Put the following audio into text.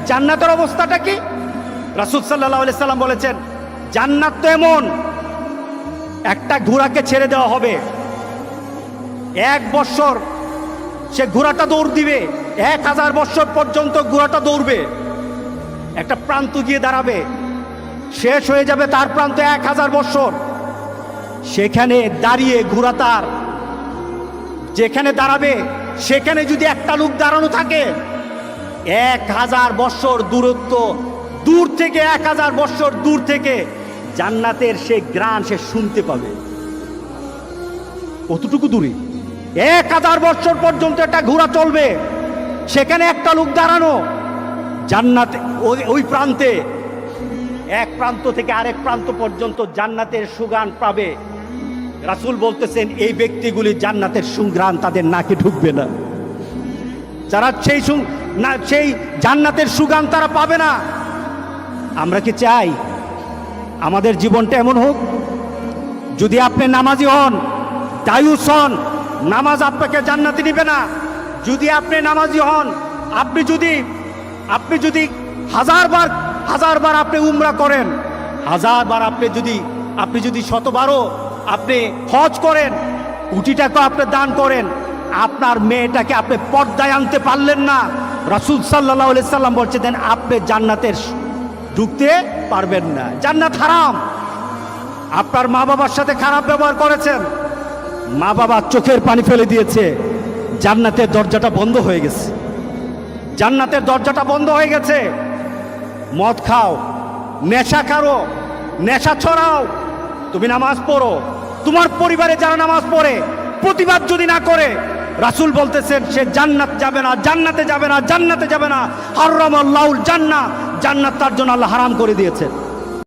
জান্নাতের অবস্থাটা কি? রাসূল সাল্লাল্লাহু আলাইহি সাল্লাম বলেছেন, জান্নাত তো এমন, একটা ঘোড়াকে ছেড়ে দেওয়া হবে, 1 বছর সে ঘোড়াটা দৌড় দিবে, 1000 বছর পর্যন্ত ঘোড়াটা দৌড়বে, একটা প্রান্ত গিয়ে দাঁড়াবে, শেষ হয়ে যাবে তার প্রান্ত 1000 বছর। সেখানে দাঁড়িয়ে ঘোড়া তার যেখানে দাঁড়াবে সেখানে যদি একটা লোক দাঁড়ানো থাকে, 1000 বছর দূরত্ব, দূর থেকে 1000 বছর দূর থেকে জান্নাতের সে গ্রাণ সে শুনতে পাবে। কতটুকু দূরে? 1000 বছর পর্যন্ত একটা ঘোড়া চলবে, সেখানে একটা লোক দাঁড়ানো, জান্নাতে ওই প্রান্তে, এক প্রান্ত থেকে আরেক প্রান্ত পর্যন্ত জান্নাতের সুঘ্রাণ পাবে। রাসূল বলতেছেন, এই ব্যক্তিগুলি জান্নাতের সুঘ্রাণ তাদের নাকে ঢুকবে না, যারা সেই জান্নাতের সুঘ্রাণ তারা পাবে না। আমরা কি চাই আমাদের জীবনটা এমন হোক? যদি আপনি নামাজি হন, দায়ুস হন, নামাজ আপনাকে জান্নাতে নিবে না। যদি আপনি নামাজি হন, আপনি যদি হাজার বার আপনি উমরা করেন, 1000 বার আপনি যদি 100বারও আপনি হজ করেন, কোটি টাকা আপনি দান করেন, আপনার মেয়েটাকে আপনি পর্দায় আনতে পারলেন না, রাসূল সাল্লাল্লাহু আলাইহি সাল্লাম বলছেন আপনি জান্নাতের ঢুকতে পারবেন না। জান্নাত হারাম। আপনার মা বাবার সাথে খারাপ ব্যবহার করেছেন, মা বাবা চোখের পানি ফেলে দিয়েছে, জান্নাতের দরজাটা বন্ধ হয়ে গেছে, জান্নাতের দরজাটা বন্ধ হয়ে গেছে। মদ খাও, নেশা খাও, নেশা ছড়াও, তুমি নামাজ পড়ো, তোমার পরিবারে যারা নামাজ পড়ে প্রতিবাদ যদি না করে, রাসূল বলতেছেন সে জান্নাত যাবে না, জান্নাতে যাবে না, জান্নাতে যাবে না। হারামাল্লাহুল জান্নাহ, জান্নাত তার জন্য আল্লাহ হারাম করে দিয়েছেন।